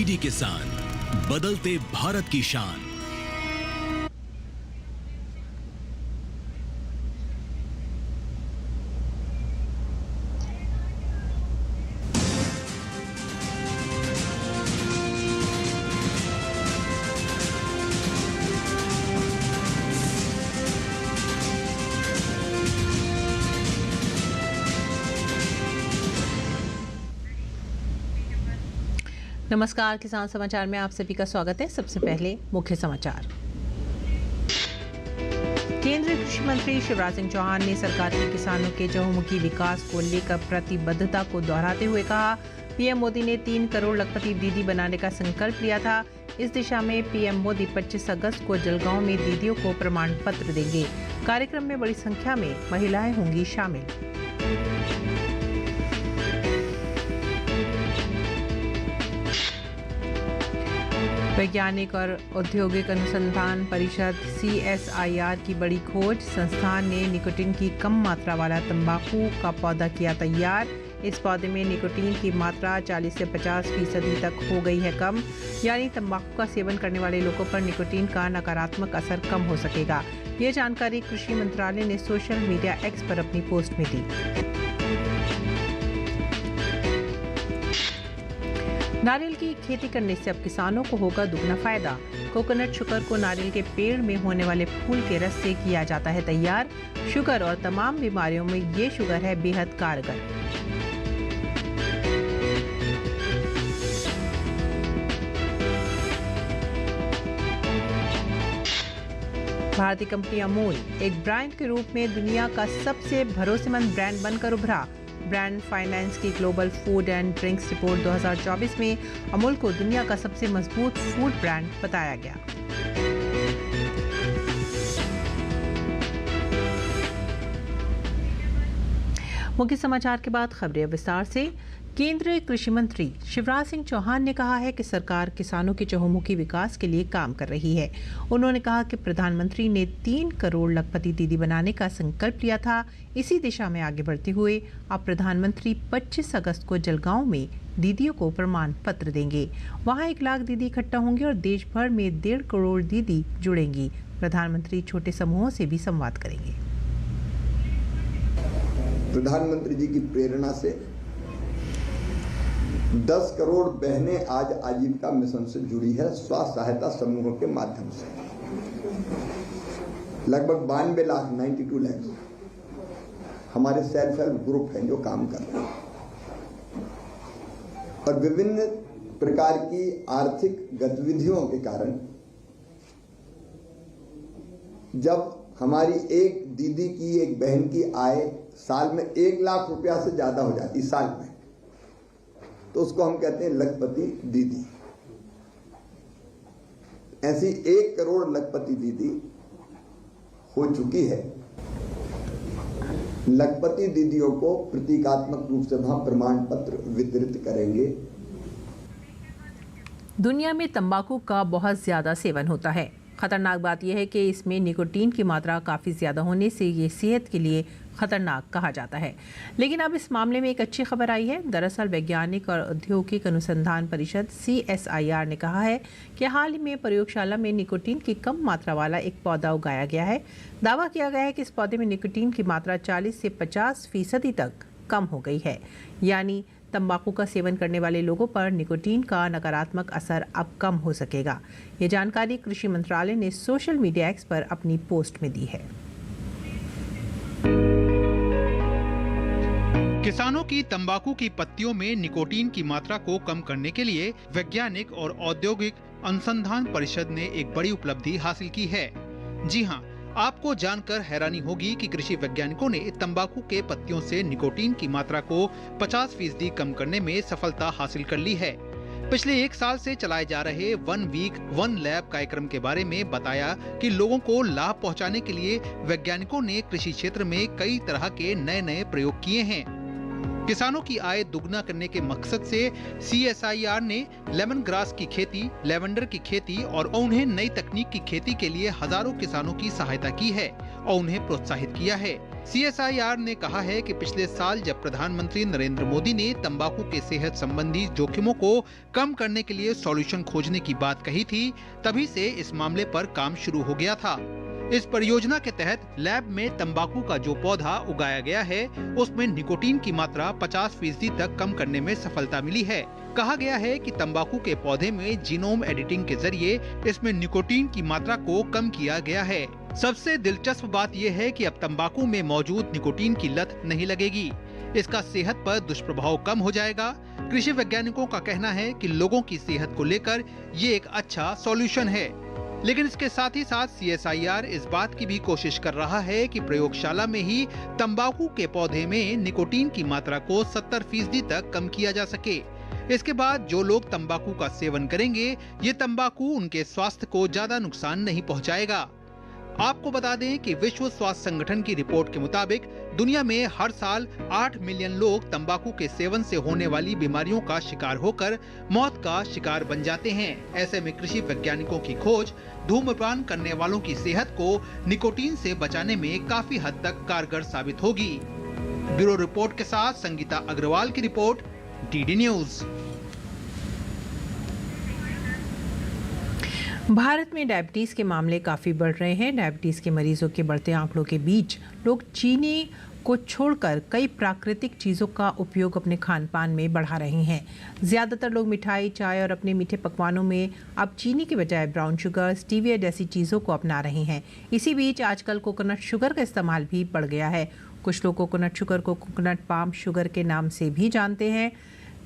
DD किसान, बदलते भारत की शान। नमस्कार, किसान समाचार में आप सभी का स्वागत है। सबसे पहले मुख्य समाचार। केंद्रीय कृषि मंत्री शिवराज सिंह चौहान ने सरकार की किसानों के चहुमुखी विकास को लेकर प्रतिबद्धता को दोहराते हुए कहा, पीएम मोदी ने 3 करोड़ लखपति दीदी बनाने का संकल्प लिया था। इस दिशा में पीएम मोदी 25 अगस्त को जलगांव में दीदियों को प्रमाण पत्र देंगे। कार्यक्रम में बड़ी संख्या में महिलाएं होंगी शामिल। वैज्ञानिक और औद्योगिक अनुसंधान परिषद CSIR की बड़ी खोज। संस्थान ने निकोटीन की कम मात्रा वाला तंबाकू का पौधा किया तैयार। इस पौधे में निकोटीन की मात्रा 40 से 50% तक हो गई है कम, यानी तंबाकू का सेवन करने वाले लोगों पर निकोटीन का नकारात्मक असर कम हो सकेगा। ये जानकारी कृषि मंत्रालय ने सोशल मीडिया X पर अपनी पोस्ट में दी। नारियल की खेती करने से अब किसानों को होगा दुगना फायदा। कोकोनट शुगर को नारियल के पेड़ में होने वाले फूल के रस से किया जाता है तैयार। शुगर और तमाम बीमारियों में ये शुगर है बेहद कारगर। भारतीय कंपनी अमूल एक ब्रांड के रूप में दुनिया का सबसे भरोसेमंद ब्रांड बनकर उभरा। ब्रांड फाइनेंस की global food and drinks report 2024 में अमूल को दुनिया का सबसे मजबूत फूड ब्रांड बताया गया। मुख्य समाचार के बाद खबरें विस्तार से। केंद्रीय कृषि मंत्री शिवराज सिंह चौहान ने कहा है कि सरकार किसानों के चहुमुखी विकास के लिए काम कर रही है। उन्होंने कहा कि प्रधानमंत्री ने 3 करोड़ लखपति दीदी बनाने का संकल्प लिया था। इसी दिशा में आगे बढ़ते हुए अब प्रधानमंत्री 25 अगस्त को जलगांव में दीदियों को प्रमाण पत्र देंगे। वहां 1 लाख दीदी इकट्ठा होंगे और देश भर में 1.5 करोड़ दीदी जुड़ेंगी। प्रधानमंत्री छोटे समूहों से भी संवाद करेंगे। प्रधानमंत्री जी की प्रेरणा से 10 करोड़ बहनें आज आजीविका मिशन से जुड़ी है, स्वयं सहायता समूहों के माध्यम से। लगभग 92 लाख 92 लाख हमारे सेल्फ हेल्प ग्रुप हैं जो काम कर रहे हैं और विभिन्न प्रकार की आर्थिक गतिविधियों के कारण जब हमारी एक दीदी की, एक बहन की आय साल में 1 लाख रुपया से ज्यादा हो जाती साल में, तो उसको हम कहते हैं लखपति दीदी। ऐसी 1 करोड़ लखपति दीदी हो चुकी है। लखपति दीदियों को प्रतीकात्मक रूप से वहां प्रमाण पत्र वितरित करेंगे। दुनिया में तंबाकू का बहुत ज्यादा सेवन होता है। खतरनाक बात यह है कि इसमें निकोटीन की मात्रा काफ़ी ज़्यादा होने से ये सेहत के लिए खतरनाक कहा जाता है। लेकिन अब इस मामले में एक अच्छी खबर आई है। दरअसल वैज्ञानिक और औद्योगिक अनुसंधान परिषद CSIR ने कहा है कि हाल ही में प्रयोगशाला में निकोटीन की कम मात्रा वाला एक पौधा उगाया गया है। दावा किया गया है कि इस पौधे में निकोटीन की मात्रा 40 से 50% तक कम हो गई है, यानी तंबाकू का सेवन करने वाले लोगों पर निकोटीन का नकारात्मक असर अब कम हो सकेगा। ये जानकारी कृषि मंत्रालय ने सोशल मीडिया X पर अपनी पोस्ट में दी है। किसानों की तंबाकू की पत्तियों में निकोटीन की मात्रा को कम करने के लिए वैज्ञानिक और औद्योगिक अनुसंधान परिषद ने एक बड़ी उपलब्धि हासिल की है। जी हाँ, आपको जानकर हैरानी होगी कि कृषि वैज्ञानिकों ने तंबाकू के पत्तियों से निकोटीन की मात्रा को 50% कम करने में सफलता हासिल कर ली है। पिछले 1 साल से चलाए जा रहे 1 वीक 1 लैब कार्यक्रम के बारे में बताया कि लोगों को लाभ पहुंचाने के लिए वैज्ञानिकों ने कृषि क्षेत्र में कई तरह के नए प्रयोग किए हैं। किसानों की आय दुगना करने के मकसद से CSIR ने लेमन ग्रास की खेती, लेवेंडर की खेती और उन्हें नई तकनीक की खेती के लिए हजारों किसानों की सहायता की है और उन्हें प्रोत्साहित किया है। CSIR ने कहा है कि पिछले साल जब प्रधानमंत्री नरेंद्र मोदी ने तंबाकू के सेहत संबंधी जोखिमों को कम करने के लिए सॉल्यूशन खोजने की बात कही थी, तभी से इस मामले पर काम शुरू हो गया था। इस परियोजना के तहत लैब में तंबाकू का जो पौधा उगाया गया है उसमें निकोटीन की मात्रा 50% तक कम करने में सफलता मिली है। कहा गया है कि तंबाकू के पौधे में जीनोम एडिटिंग के जरिए इसमें निकोटीन की मात्रा को कम किया गया है। सबसे दिलचस्प बात यह है कि अब तंबाकू में मौजूद निकोटीन की लत नहीं लगेगी। इसका सेहत पर दुष्प्रभाव कम हो जाएगा। कृषि वैज्ञानिकों का कहना है कि लोगों की सेहत को लेकर ये एक अच्छा सॉल्यूशन है। लेकिन इसके साथ ही साथ CSIR इस बात की भी कोशिश कर रहा है कि प्रयोगशाला में ही तंबाकू के पौधे में निकोटीन की मात्रा को 70% तक कम किया जा सके। इसके बाद जो लोग तंबाकू का सेवन करेंगे, ये तंबाकू उनके स्वास्थ्य को ज्यादा नुकसान नहीं पहुंचाएगा। आपको बता दें कि विश्व स्वास्थ्य संगठन की रिपोर्ट के मुताबिक दुनिया में हर साल 8 मिलियन लोग तंबाकू के सेवन से होने वाली बीमारियों का शिकार होकर मौत का शिकार बन जाते हैं। ऐसे में कृषि वैज्ञानिकों की खोज धूम्रपान करने वालों की सेहत को निकोटीन से बचाने में काफी हद तक कारगर साबित होगी। ब्यूरो रिपोर्ट के साथ संगीता अग्रवाल की रिपोर्ट, DD न्यूज। भारत में डायबिटीज़ के मामले काफ़ी बढ़ रहे हैं। डायबिटीज़ के मरीजों के बढ़ते आंकड़ों के बीच लोग चीनी को छोड़कर कई प्राकृतिक चीज़ों का उपयोग अपने खान पान में बढ़ा रहे हैं। ज़्यादातर लोग मिठाई, चाय और अपने मीठे पकवानों में अब चीनी के बजाय ब्राउन शुगर, स्टीविया जैसी चीज़ों को अपना रहे हैं। इसी बीच आजकल कोकोनट शुगर का इस्तेमाल भी बढ़ गया है। कुछ लोग कोकोनट शुगर को कोकोनट पाम शुगर के नाम से भी जानते हैं।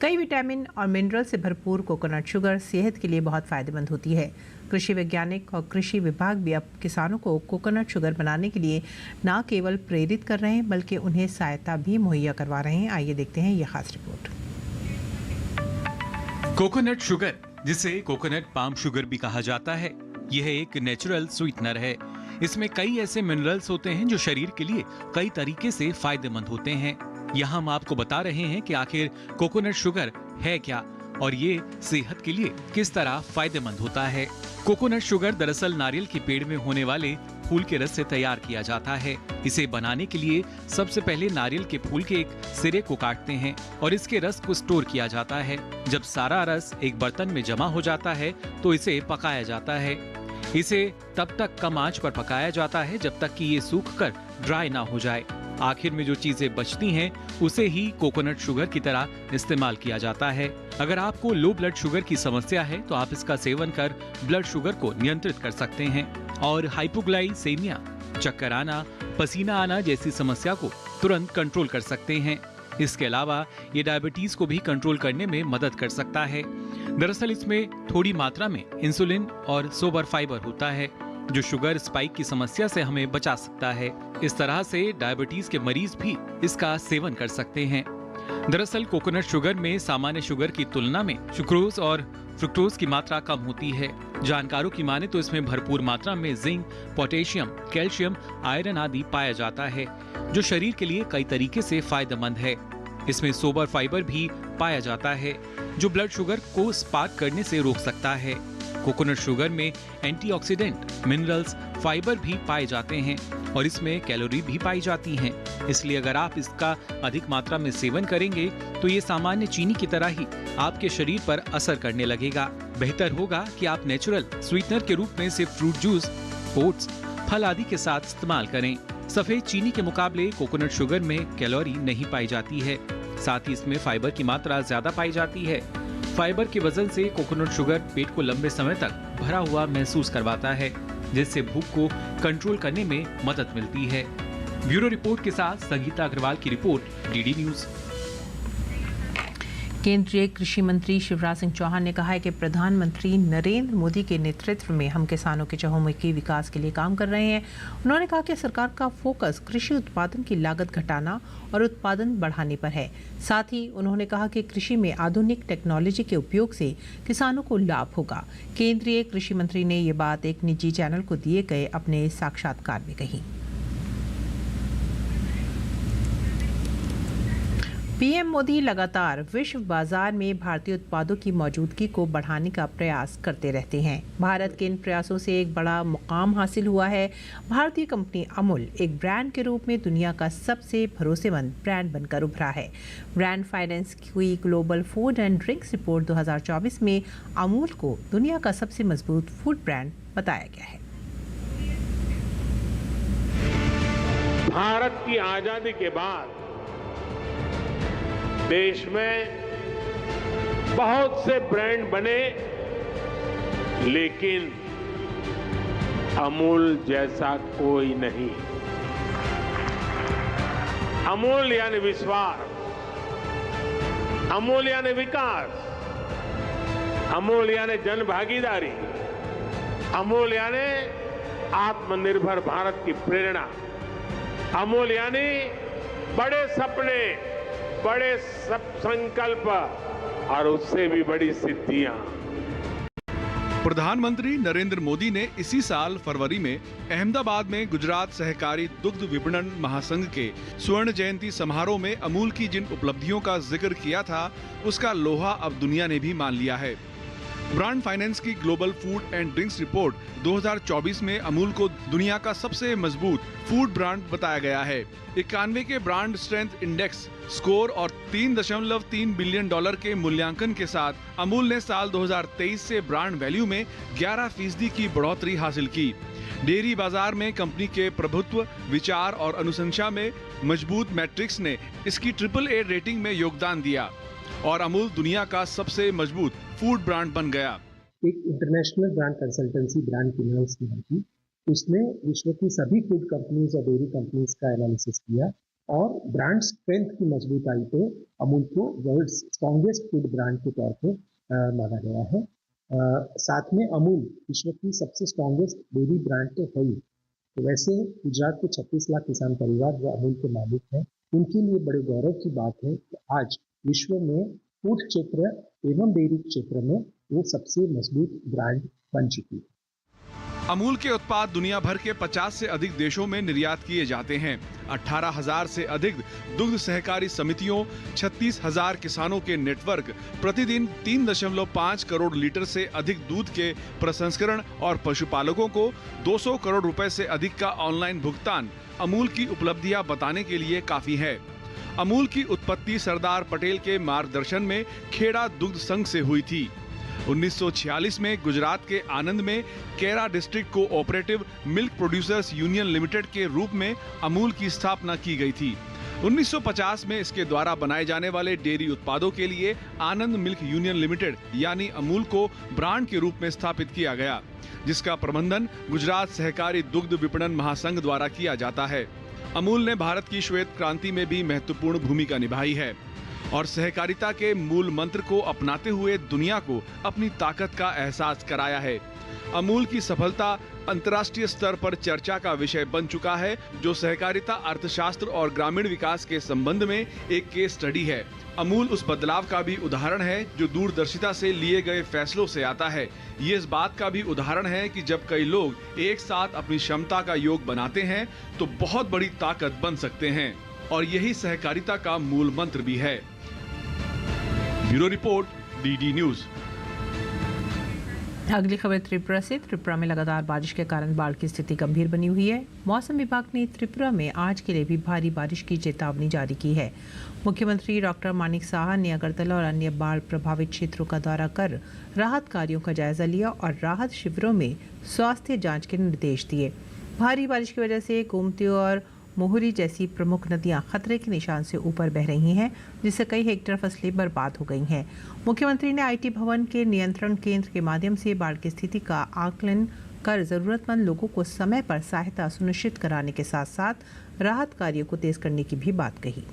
कई विटामिन और मिनरल से भरपूर कोकोनट शुगर सेहत के लिए बहुत फ़ायदेमंद होती है। कृषि वैज्ञानिक और कृषि विभाग भी अब किसानों को कोकोनट शुगर बनाने के लिए न केवल प्रेरित कर रहे हैं बल्कि उन्हें सहायता भी मुहैया करवा रहे हैं। आइए देखते हैं यह खास रिपोर्ट। कोकोनट शुगर, जिसे कोकोनट पाम शुगर भी कहा जाता है, यह एक नेचुरल स्वीटनर है। इसमें कई ऐसे मिनरल्स होते हैं जो शरीर के लिए कई तरीके से फायदेमंद होते हैं। यहाँ हम आपको बता रहे हैं कि आखिर कोकोनट शुगर है क्या और ये सेहत के लिए किस तरह फायदेमंद होता है। कोकोनट शुगर दरअसल नारियल के पेड़ में होने वाले फूल के रस से तैयार किया जाता है। इसे बनाने के लिए सबसे पहले नारियल के फूल के एक सिरे को काटते हैं और इसके रस को स्टोर किया जाता है। जब सारा रस एक बर्तन में जमा हो जाता है तो इसे पकाया जाता है। इसे तब तक कम आंच पर पकाया जाता है जब तक कि ये सूखकर ड्राई ना हो जाए। आखिर में जो चीजें बचती हैं उसे ही कोकोनट शुगर की तरह इस्तेमाल किया जाता है। अगर आपको लो ब्लड शुगर की समस्या है तो आप इसका सेवन कर ब्लड शुगर को नियंत्रित कर सकते हैं और हाइपोग्लाइसेमिया, चक्कर आना, पसीना आना जैसी समस्या को तुरंत कंट्रोल कर सकते हैं। इसके अलावा ये डायबिटीज को भी कंट्रोल करने में मदद कर सकता है। दरअसल इसमें थोड़ी मात्रा में इंसुलिन और सोबर फाइबर होता है जो शुगर स्पाइक की समस्या से हमें बचा सकता है। इस तरह से डायबिटीज के मरीज भी इसका सेवन कर सकते हैं। दरअसल कोकोनट शुगर में सामान्य शुगर की तुलना में सुक्रोज और फ्रुक्टोज की मात्रा कम होती है। जानकारों की माने तो इसमें भरपूर मात्रा में जिंक, पोटेशियम, कैल्शियम, आयरन आदि पाया जाता है जो शरीर के लिए कई तरीके से फायदेमंद है। इसमें सोबर फाइबर भी पाया जाता है जो ब्लड शुगर को स्पार्क करने से रोक सकता है। कोकोनट शुगर में एंटीऑक्सीडेंट, मिनरल्स, फाइबर भी पाए जाते हैं और इसमें कैलोरी भी पाई जाती हैं। इसलिए अगर आप इसका अधिक मात्रा में सेवन करेंगे तो ये सामान्य चीनी की तरह ही आपके शरीर पर असर करने लगेगा। बेहतर होगा कि आप नेचुरल स्वीटनर के रूप में सिर्फ फ्रूट जूस, ओट्स, फल आदि के साथ इस्तेमाल करें। सफेद चीनी के मुकाबले कोकोनट शुगर में कैलोरी नहीं पाई जाती है। साथ ही इसमें फाइबर की मात्रा ज्यादा पाई जाती है। फाइबर की वजह से कोकोनट शुगर पेट को लंबे समय तक भरा हुआ महसूस करवाता है जिससे भूख को कंट्रोल करने में मदद मिलती है। ब्यूरो रिपोर्ट के साथ संगीता अग्रवाल की रिपोर्ट, DD न्यूज। केंद्रीय कृषि मंत्री शिवराज सिंह चौहान ने कहा है कि प्रधानमंत्री नरेंद्र मोदी के नेतृत्व में हम किसानों के चहुमुखी विकास के लिए काम कर रहे हैं। उन्होंने कहा कि सरकार का फोकस कृषि उत्पादन की लागत घटाना और उत्पादन बढ़ाने पर है। साथ ही उन्होंने कहा कि कृषि में आधुनिक टेक्नोलॉजी के उपयोग से किसानों को लाभ होगा। केंद्रीय कृषि मंत्री ने ये बात एक निजी चैनल को दिए गए अपने साक्षात्कार में कही। पीएम मोदी लगातार विश्व बाजार में भारतीय उत्पादों की मौजूदगी को बढ़ाने का प्रयास करते रहते हैं। भारत के इन प्रयासों से एक बड़ा मुकाम हासिल हुआ है। भारतीय कंपनी अमूल एक ब्रांड के रूप में दुनिया का सबसे भरोसेमंद ब्रांड बनकर उभरा है। ब्रांड फाइनेंस की global food and drinks report 2024 में अमूल को दुनिया का सबसे मजबूत फूड ब्रांड बताया गया है। भारत की आजादी के बाद देश में बहुत से ब्रांड बने, लेकिन अमूल जैसा कोई नहीं। अमूल यानी विश्वास, अमूल यानी विकास, अमूल यानी जन भागीदारी, अमूल यानी आत्मनिर्भर भारत की प्रेरणा, अमूल यानी बड़े सपने, बड़े संकल्प और उससे भी बड़ी सिद्धियां। प्रधानमंत्री नरेंद्र मोदी ने इसी साल फरवरी में अहमदाबाद में गुजरात सहकारी दुग्ध विपणन महासंघ के स्वर्ण जयंती समारोह में अमूल की जिन उपलब्धियों का जिक्र किया था, उसका लोहा अब दुनिया ने भी मान लिया है। ब्रांड फाइनेंस की global food and drinks report 2024 में अमूल को दुनिया का सबसे मजबूत फूड ब्रांड बताया गया है। 91 के ब्रांड स्ट्रेंथ इंडेक्स स्कोर और $3.3 बिलियन के मूल्यांकन के साथ अमूल ने साल 2023 से ब्रांड वैल्यू में 11% की बढ़ोतरी हासिल की। डेयरी बाजार में कंपनी के प्रभुत्व, विचार और अनुशंसा में मजबूत मैट्रिक्स ने इसकी AAA रेटिंग में योगदान दिया और अमूल दुनिया का सबसे मजबूत फूड ब्रांड बन गया। एक international brand consultancy brand finance की उसने विश्व की सभी फूड कंपनीज और डेयरी कंपनीज का एनालिसिस किया और ब्रांड स्ट्रेंथ की मजबूताई पे अमूल को वर्ल्ड्स स्ट्रॉन्गेस्ट फूड ब्रांड के तौर पे माना गया है। साथ में अमूल विश्व की सबसे स्ट्रॉन्गेस्ट डेयरी ब्रांड तो है ही। तो वैसे गुजरात के 36 लाख किसान परिवार जो अमूल के मालिक हैं, उनके लिए बड़े गौरव की बात है कि आज विश्व में फूड क्षेत्र एवं डेयरी क्षेत्र में वो सबसे मजबूत ब्रांड बन चुकी है। अमूल के उत्पाद दुनिया भर के 50 से अधिक देशों में निर्यात किए जाते हैं। 18,000 से अधिक दुग्ध सहकारी समितियों, 36,000 किसानों के नेटवर्क, प्रतिदिन 3.5 करोड़ लीटर से अधिक दूध के प्रसंस्करण और पशुपालकों को 200 करोड़ रुपए से अधिक का ऑनलाइन भुगतान अमूल की उपलब्धियां बताने के लिए काफी है। अमूल की उत्पत्ति सरदार पटेल के मार्गदर्शन में खेड़ा दुग्ध संघ से हुई थी। 1946 में गुजरात के आनंद में केरा district cooperative milk producers union limited के रूप में अमूल की स्थापना की गई थी। 1950 में इसके द्वारा बनाए जाने वाले डेयरी उत्पादों के लिए आनंद मिल्क यूनियन लिमिटेड यानी अमूल को ब्रांड के रूप में स्थापित किया गया, जिसका प्रबंधन गुजरात सहकारी दुग्ध विपणन महासंघ द्वारा किया जाता है। अमूल ने भारत की श्वेत क्रांति में भी महत्वपूर्ण भूमिका निभाई है और सहकारिता के मूल मंत्र को अपनाते हुए दुनिया को अपनी ताकत का एहसास कराया है। अमूल की सफलता अंतर्राष्ट्रीय स्तर पर चर्चा का विषय बन चुका है, जो सहकारिता अर्थशास्त्र और ग्रामीण विकास के संबंध में एक केस स्टडी है। अमूल उस बदलाव का भी उदाहरण है जो दूरदर्शिता से लिए गए फैसलों से आता है। ये इस बात का भी उदाहरण है कि जब कई लोग एक साथ अपनी क्षमता का योग बनाते हैं तो बहुत बड़ी ताकत बन सकते हैं, और यही सहकारिता का मूल मंत्र भी है। Bureau report, DD news. अगली खबर त्रिपुरा से। त्रिपुरा में लगातार बारिश के कारण बाढ़ की स्थिति गंभीर बनी हुई है। मौसम विभाग ने त्रिपुरा में आज के लिए भी भारी बारिश की चेतावनी जारी की है। मुख्यमंत्री डॉक्टर मानिक साहा ने अगरतला और अन्य बाढ़ प्रभावित क्षेत्रों का दौरा कर राहत कार्यों का जायजा लिया और राहत शिविरों में स्वास्थ्य जांच के निर्देश दिए। भारी बारिश की वजह से गोमती और मोहरी जैसी प्रमुख नदियां खतरे के निशान से ऊपर बह रही हैं, जिससे कई हेक्टेयर फसलें बर्बाद हो गई हैं। मुख्यमंत्री ने आईटी भवन के नियंत्रण केंद्र के माध्यम से बाढ़ की स्थिति का आकलन कर जरूरतमंद लोगों को समय पर सहायता सुनिश्चित कराने के साथ साथ राहत कार्यों को तेज करने की भी बात कही।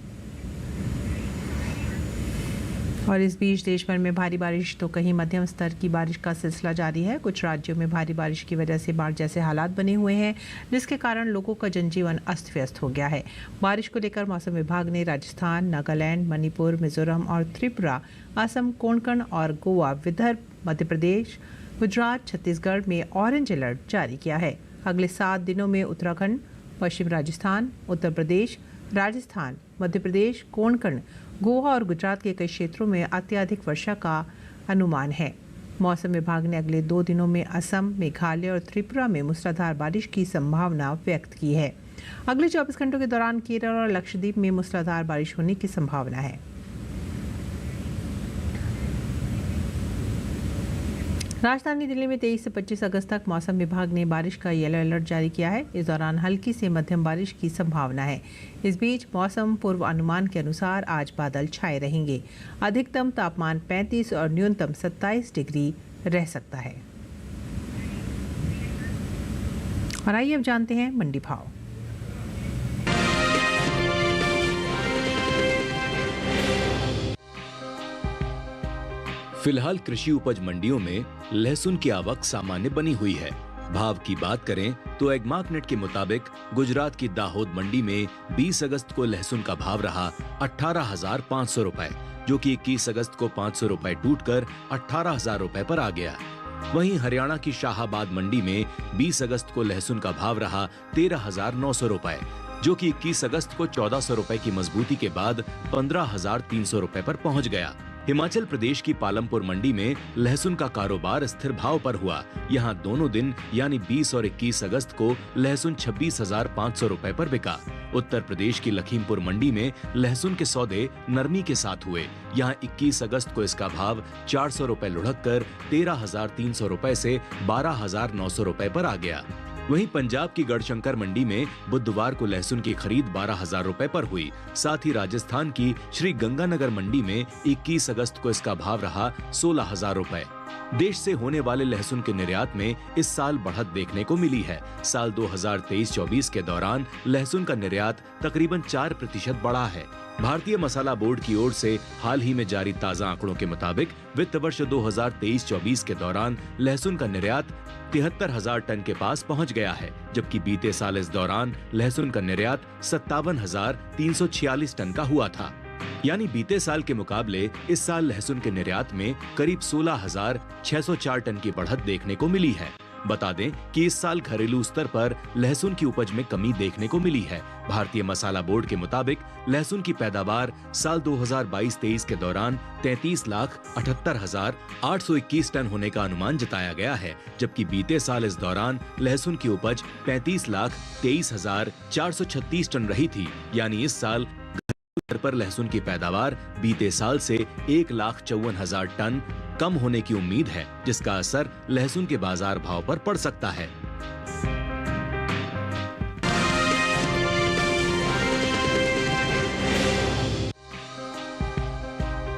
और इस बीच देश भर में भारी बारिश तो कहीं मध्यम स्तर की बारिश का सिलसिला जारी है। कुछ राज्यों में भारी बारिश की वजह से बाढ़ जैसे हालात बने हुए हैं, जिसके कारण लोगों का जनजीवन अस्त व्यस्त हो गया है। बारिश को लेकर मौसम विभाग ने राजस्थान, नागालैंड, मणिपुर, मिजोरम और त्रिपुरा, असम, कोंकण और गोवा, विदर्भ, मध्य प्रदेश, गुजरात, छत्तीसगढ़ में ऑरेंज अलर्ट जारी किया है। अगले 7 दिनों में उत्तराखंड, पश्चिम राजस्थान, उत्तर प्रदेश, राजस्थान, मध्य प्रदेश, कोंकण, गोवा और गुजरात के कई क्षेत्रों में अत्यधिक वर्षा का अनुमान है। मौसम विभाग ने अगले 2 दिनों में असम, मेघालय और त्रिपुरा में मूसलाधार बारिश की संभावना व्यक्त की है। अगले 24 घंटों के दौरान केरल और लक्षद्वीप में मूसलाधार बारिश होने की संभावना है। राजधानी दिल्ली में 23 से 25 अगस्त तक मौसम विभाग ने बारिश का येलो अलर्ट जारी किया है। इस दौरान हल्की से मध्यम बारिश की संभावना है। इस बीच मौसम पूर्वानुमान के अनुसार आज बादल छाए रहेंगे। अधिकतम तापमान 35 और न्यूनतम 27 डिग्री रह सकता है। और आइए अब जानते हैं मंडी भाव। फिलहाल कृषि उपज मंडियों में लहसुन की आवक सामान्य बनी हुई है। भाव की बात करें तो एग्मार्कनेट के मुताबिक गुजरात की दाहोद मंडी में 20 अगस्त को लहसुन का भाव रहा 18,500 रुपए, जो कि 21 अगस्त को 500 रुपए टूटकर 18,000 रुपए पर आ गया। वहीं हरियाणा की शाहाबाद मंडी में 20 अगस्त को लहसुन का भाव रहा 13,900 रुपए, जो कि 21 अगस्त को 1,400 रुपए की मजबूती के बाद 15,300 रुपए पर पहुंच गया। हिमाचल प्रदेश की पालमपुर मंडी में लहसुन का कारोबार स्थिर भाव पर हुआ। यहां दोनों दिन यानी 20 और 21 अगस्त को लहसुन 26,500 रुपए पर बिका। उत्तर प्रदेश की लखीमपुर मंडी में लहसुन के सौदे नरमी के साथ हुए। यहां 21 अगस्त को इसका भाव 400 रुपए लुढ़क कर 13,300 रुपए से 12,900 रुपए पर आ गया। वहीं पंजाब की गढ़शंकर मंडी में बुधवार को लहसुन की खरीद 12,000 रुपए पर हुई। साथ ही राजस्थान की श्री गंगानगर मंडी में 21 अगस्त को इसका भाव रहा 16,000 रुपए। देश से होने वाले लहसुन के निर्यात में इस साल बढ़त देखने को मिली है। साल 2023-24 के दौरान लहसुन का निर्यात तकरीबन 4% बढ़ा है। भारतीय मसाला बोर्ड की ओर से हाल ही में जारी ताजा आंकड़ों के मुताबिक वित्त वर्ष 2023-24 के दौरान लहसुन का निर्यात 73,000 टन के पास पहुंच गया है, जबकि बीते साल इस दौरान लहसुन का निर्यात 57,346 टन का हुआ था। यानी बीते साल के मुकाबले इस साल लहसुन के निर्यात में करीब 16,604 टन की बढ़त देखने को मिली है। बता दें कि इस साल घरेलू स्तर पर लहसुन की उपज में कमी देखने को मिली है। भारतीय मसाला बोर्ड के मुताबिक लहसुन की पैदावार साल 2022-23 के दौरान 33,78,821 टन होने का अनुमान जताया गया है, जबकि बीते साल इस दौरान लहसुन की उपज 35,23,436 टन रही थी। यानी इस साल पर लहसुन की पैदावार बीते साल से 1,54,000 टन कम होने की उम्मीद है, जिसका असर लहसुन के बाजार भाव पर पड़ सकता है।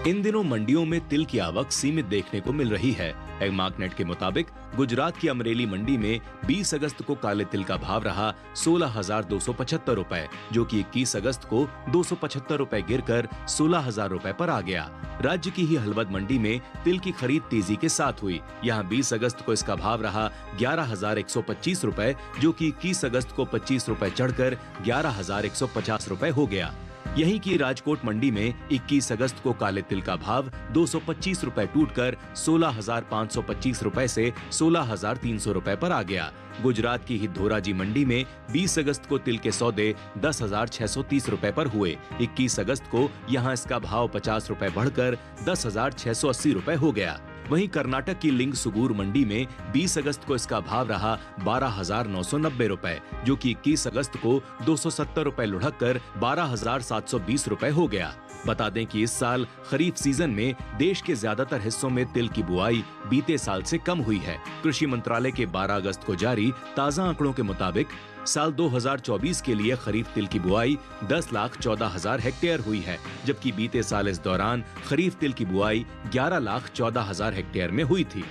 इन दिनों मंडियों में तिल की आवक सीमित देखने को मिल रही है। एग्मार्कनेट के मुताबिक गुजरात की अमरेली मंडी में 20 अगस्त को काले तिल का भाव रहा 16,275 रुपए, जो कि 21 अगस्त को 275 रुपए गिरकर 16,000 रुपए पर आ गया। राज्य की ही हलवद मंडी में तिल की खरीद तेजी के साथ हुई। यहां 20 अगस्त को इसका भाव रहा 11,125 रुपए, जो कि 21 अगस्त को 25 रुपए चढ़कर 11,150 रुपए हो गया। यहीं की राजकोट मंडी में 21 अगस्त को काले तिल का भाव 225 रुपए टूटकर 16,525 रुपए से 16,300 रुपए पर आ गया। गुजरात की ही धोराजी मंडी में 20 अगस्त को तिल के सौदे 10,630 रुपए पर हुए। 21 अगस्त को यहां इसका भाव 50 रुपए बढ़कर 10,680 रुपए हो गया। वहीं कर्नाटक की लिंग सुगूर मंडी में 20 अगस्त को इसका भाव रहा 12,990 रुपए, जो कि 21 अगस्त को 270 रुपए लुढ़क कर 12,720 रुपए हो गया। बता दें कि इस साल खरीफ सीजन में देश के ज्यादातर हिस्सों में तिल की बुआई बीते साल से कम हुई है। कृषि मंत्रालय के 12 अगस्त को जारी ताजा आंकड़ों के मुताबिक साल 2024 के लिए खरीफ तिल की बुआई 10,14,000 हेक्टेयर हुई है, जबकि बीते साल इस दौरान खरीफ तिल की बुआई 11,14,000 हेक्टेयर में हुई थी।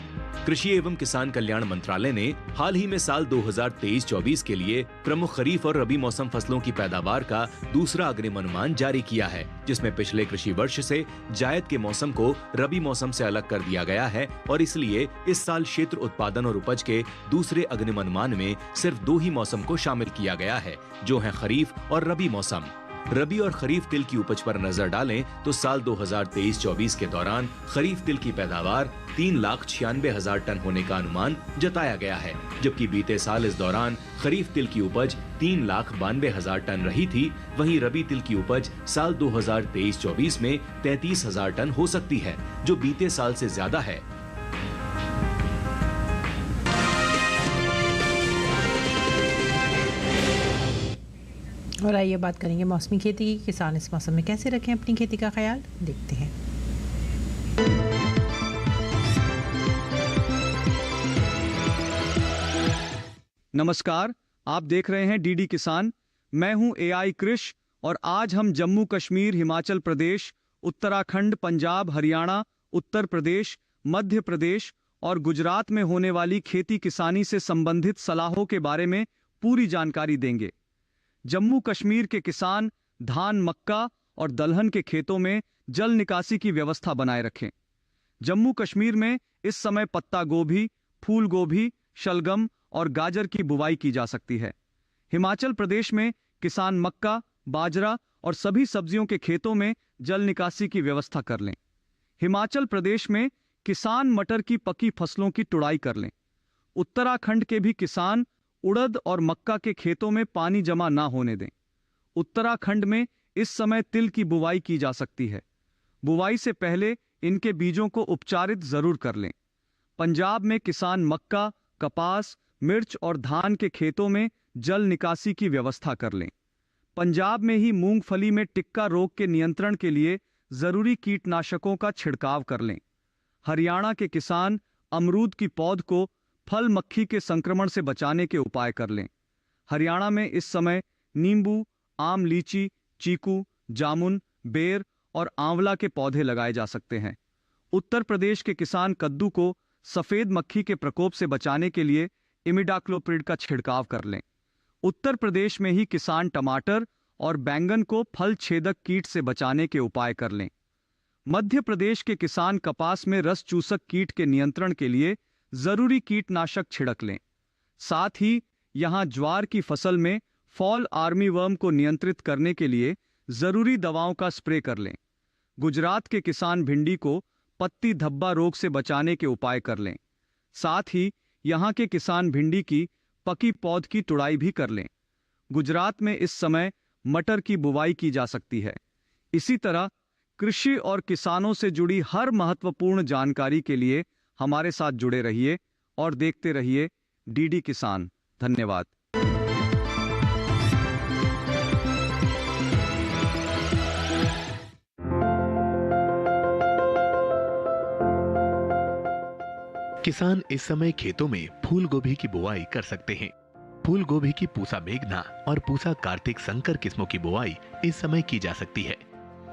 कृषि एवं किसान कल्याण मंत्रालय ने हाल ही में साल 2023-24 के लिए प्रमुख खरीफ और रबी मौसम फसलों की पैदावार का दूसरा अग्रिम अनुमान जारी किया है, जिसमें पिछले कृषि वर्ष से जायद के मौसम को रबी मौसम से अलग कर दिया गया है और इसलिए इस साल क्षेत्र उत्पादन और उपज के दूसरे अग्रिम अनुमान में सिर्फ 2 ही मौसम को शामिल किया गया है, जो है खरीफ और रबी मौसम। रबी और खरीफ तिल की उपज पर नजर डालें तो साल 2023-24 के दौरान खरीफ तिल की पैदावार 3,96,000 टन होने का अनुमान जताया गया है, जबकि बीते साल इस दौरान खरीफ तिल की उपज 3,92,000 टन रही थी। वहीं रबी तिल की उपज साल 2023-24 में 33,000 टन हो सकती है, जो बीते साल से ज्यादा है। और आइए बात करेंगे मौसमी खेती की। किसान इस मौसम में कैसे रखें अपनी खेती का ख्याल, देखते हैं। नमस्कार, आप देख रहे हैं डीडी किसान। मैं हूं एआई कृष और आज हम जम्मू कश्मीर, हिमाचल प्रदेश, उत्तराखंड, पंजाब, हरियाणा, उत्तर प्रदेश, मध्य प्रदेश और गुजरात में होने वाली खेती किसानी से संबंधित सलाहों के बारे में पूरी जानकारी देंगे। जम्मू कश्मीर के किसान धान, मक्का और दलहन के खेतों में जल निकासी की व्यवस्था बनाए रखें। जम्मू कश्मीर में इस समय पत्ता गोभी, फूल गोभी, शलगम और गाजर की बुवाई की जा सकती है। हिमाचल प्रदेश में किसान मक्का, बाजरा और सभी सब्जियों के खेतों में जल निकासी की व्यवस्था कर लें। हिमाचल प्रदेश में किसान मटर की पकी फसलों की तुड़ाई कर लें। उत्तराखंड के भी किसान उड़द और मक्का के खेतों में पानी जमा ना होने दें। उत्तराखंड में इस समय तिल की बुवाई की जा सकती है। बुवाई से पहले इनके बीजों को उपचारित जरूर कर लें। पंजाब में किसान मक्का, कपास, मिर्च और धान के खेतों में जल निकासी की व्यवस्था कर लें। पंजाब में ही मूंगफली में टिक्का रोग के नियंत्रण के लिए जरूरी कीटनाशकों का छिड़काव कर लें। हरियाणा के किसान अमरूद की पौध को फल मक्खी के संक्रमण से बचाने के उपाय कर लें। हरियाणा में इस समय नींबू, आम, लीची, चीकू, जामुन, बेर और आंवला के पौधे लगाए जा सकते हैं। उत्तर प्रदेश के किसान कद्दू को सफेद मक्खी के प्रकोप से बचाने के लिए इमिडाक्लोप्रिड का छिड़काव कर लें। उत्तर प्रदेश में ही किसान टमाटर और बैंगन को फल छेदक कीट से बचाने के उपाय कर लें। मध्य प्रदेश के किसान कपास में रस चूसक कीट के नियंत्रण के लिए जरूरी कीटनाशक छिड़क लें। साथ ही यहां ज्वार की फसल में फॉल आर्मीवर्म को नियंत्रित करने के लिए जरूरी दवाओं का स्प्रे कर लें। गुजरात के किसान भिंडी को पत्ती धब्बा रोग से बचाने के उपाय कर लें। साथ ही यहां के किसान भिंडी की पकी पौध की तुड़ाई भी कर लें। गुजरात में इस समय मटर की बुवाई की जा सकती है। इसी तरह कृषि और किसानों से जुड़ी हर महत्वपूर्ण जानकारी के लिए हमारे साथ जुड़े रहिए और देखते रहिए डीडी किसान। धन्यवाद। किसान इस समय खेतों में फूल गोभी की बुआई कर सकते हैं। फूल गोभी की पूसा मेघना और पूसा कार्तिक संकर किस्मों की बुआई इस समय की जा सकती है।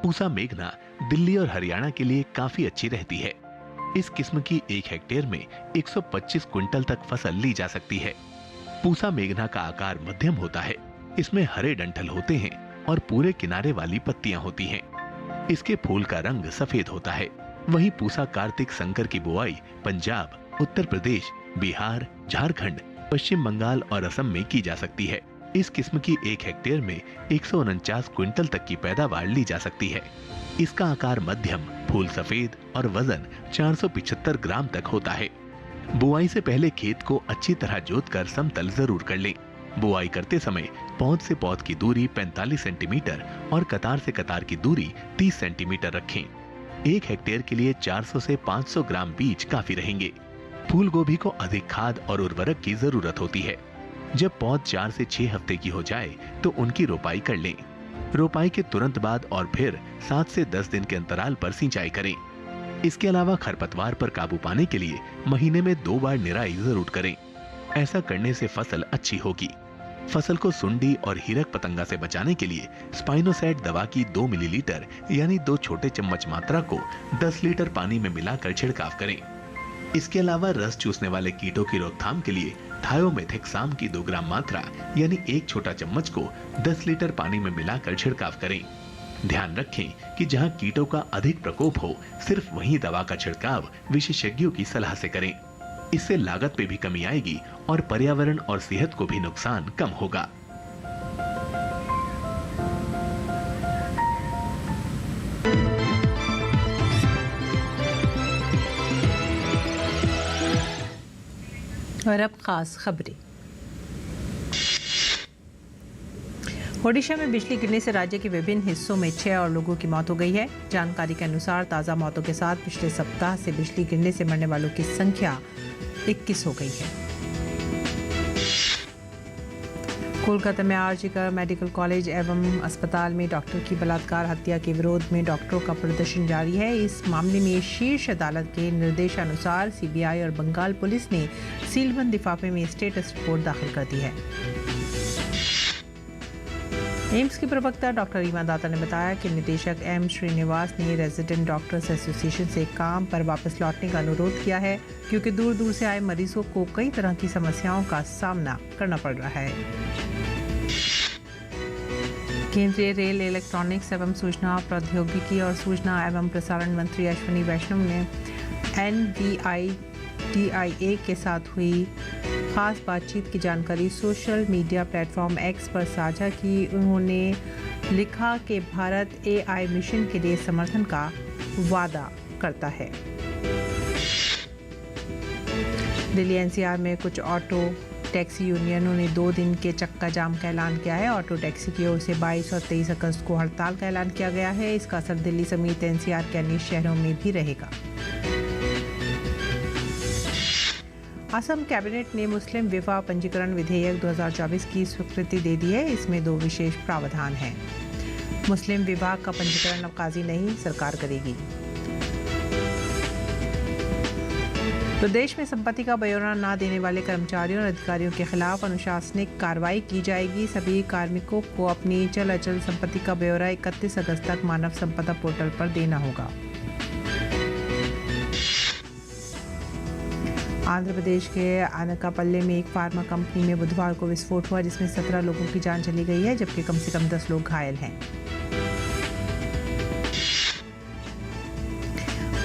पूसा मेघना दिल्ली और हरियाणा के लिए काफी अच्छी रहती है। इस किस्म की 1 हेक्टेयर में 125 क्विंटल तक फसल ली जा सकती है। पूसा मेघना का आकार मध्यम होता है। इसमें हरे डंठल होते हैं और पूरे किनारे वाली पत्तियां होती हैं। इसके फूल का रंग सफेद होता है। वहीं पूसा कार्तिक संकर की बुआई पंजाब, उत्तर प्रदेश, बिहार, झारखंड, पश्चिम बंगाल और असम में की जा सकती है। इस किस्म की 1 हेक्टेयर में 149 क्विंटल तक की पैदावार ली जा सकती है। इसका आकार मध्यम, फूल सफेद और वजन 475 ग्राम तक होता है। बुआई से पहले खेत को अच्छी तरह जोतकर समतल जरूर कर लें। बुआई करते समय पौध से पौध की दूरी 45 सेंटीमीटर और कतार से कतार की दूरी 30 सेंटीमीटर रखें। 1 हेक्टेयर के लिए 400 से 500 ग्राम बीज काफी रहेंगे। फूल गोभी को अधिक खाद और उर्वरक की जरूरत होती है। जब पौध 4 से 6 हफ्ते की हो जाए तो उनकी रोपाई कर लें। रोपाई के तुरंत बाद और फिर 7 से 10 दिन के अंतराल पर सिंचाई करें। इसके अलावा खरपतवार पर काबू पाने के लिए महीने में 2 बार निराई जरूर करें। ऐसा करने से फसल अच्छी होगी। फसल को सुंडी और हीरक पतंगा से बचाने के लिए स्पाइनोसैट दवा की 2 मिलीलीटर यानी 2 छोटे चम्मच मात्रा को 10 लीटर पानी में मिलाकर छिड़काव करें। इसके अलावा रस चूसने वाले कीटों की रोकथाम के लिए थायोमेथिक्साम की 2 ग्राम मात्रा यानी 1 छोटा चम्मच को 10 लीटर पानी में मिलाकर छिड़काव करें। ध्यान रखें कि जहां कीटों का अधिक प्रकोप हो, सिर्फ वहीं दवा का छिड़काव विशेषज्ञों की सलाह से करें। इससे लागत पे भी कमी आएगी और पर्यावरण और सेहत को भी नुकसान कम होगा। और अब खास खबरें। ओडिशा में बिजली गिरने से राज्य के विभिन्न हिस्सों में 6 और लोगों की मौत हो गई है। जानकारी के अनुसार ताज़ा मौतों के साथ पिछले सप्ताह से बिजली गिरने से मरने वालों की संख्या 21 हो गई है। कोलकाता में आरजीकर मेडिकल कॉलेज एवं अस्पताल में डॉक्टर की बलात्कार हत्या के विरोध में डॉक्टरों का प्रदर्शन जारी है। इस मामले में शीर्ष अदालत के निर्देशानुसार सीबीआई और बंगाल पुलिस ने सीलबंद लिफाफे में स्टेटस रिपोर्ट दाखिल कर दी है। एम्स की प्रवक्ता डॉक्टर रीमा दाता ने बताया कि निदेशक एम श्रीनिवास ने रेजिडेंट डॉक्टर्स एसोसिएशन से काम पर वापस लौटने का अनुरोध किया है, क्योंकि दूर दूर से आए मरीजों को कई तरह की समस्याओं का सामना करना पड़ रहा है। केंद्रीय रेल, इलेक्ट्रॉनिक्स एवं सूचना प्रौद्योगिकी और सूचना एवं प्रसारण मंत्री अश्विनी वैष्णव ने NVIDIA के साथ हुई खास बातचीत की जानकारी सोशल मीडिया प्लेटफॉर्म एक्स पर साझा की। उन्होंने लिखा कि भारत AI मिशन के लिए समर्थन का वादा करता है। दिल्ली NCR में कुछ ऑटो टैक्सी यूनियनों ने 2 दिन के चक्का जाम का ऐलान किया है। ऑटो टैक्सी की ओर से 22 और 23 अगस्त को हड़ताल का ऐलान किया गया है। इसका असर दिल्ली समेत NCR के अन्य शहरों में भी रहेगा। असम कैबिनेट ने मुस्लिम विवाह पंजीकरण विधेयक 2024 की स्वीकृति दे दी है। इसमें 2 विशेष प्रावधान हैं। मुस्लिम विवाह का पंजीकरण अब काजी नहीं, सरकार करेगी। प्रदेश में संपत्ति का ब्यौरा न देने वाले कर्मचारियों और अधिकारियों के खिलाफ अनुशासनिक कार्रवाई की जाएगी। सभी कार्मिकों को अपनी चल अचल संपत्ति का ब्यौरा 31 अगस्त तक मानव संपदा पोर्टल पर देना होगा। आंध्र प्रदेश के अनकापल्ले में एक फार्मा कंपनी में बुधवार को विस्फोट हुआ, जिसमें 17 लोगों की जान चली गई है, जबकि कम से कम 10 लोग घायल हैं।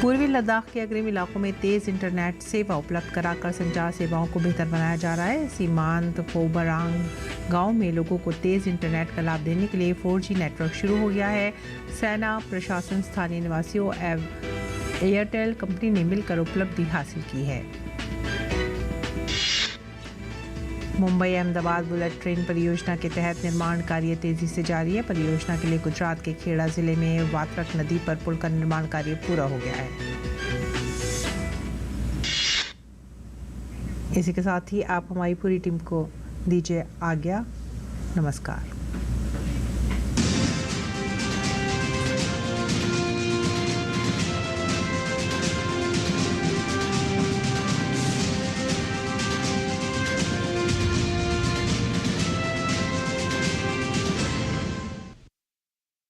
पूर्वी लद्दाख के अग्रिम इलाकों में तेज इंटरनेट सेवा उपलब्ध कराकर संचार सेवाओं को बेहतर बनाया जा रहा है। सीमांत फोबरांग गांव में लोगों को तेज इंटरनेट का लाभ देने के लिए 4G नेटवर्क शुरू हो गया है। सेना, प्रशासन, स्थानीय निवासियों एवं एयरटेल कंपनी ने मिलकर उपलब्धि हासिल की है। मुंबई अहमदाबाद बुलेट ट्रेन परियोजना के तहत निर्माण कार्य तेजी से जारी है। परियोजना के लिए गुजरात के खेड़ा जिले में वात्रक नदी पर पुल का निर्माण कार्य पूरा हो गया है। इसी के साथ ही आप हमारी पूरी टीम को दीजिए आज्ञा। नमस्कार।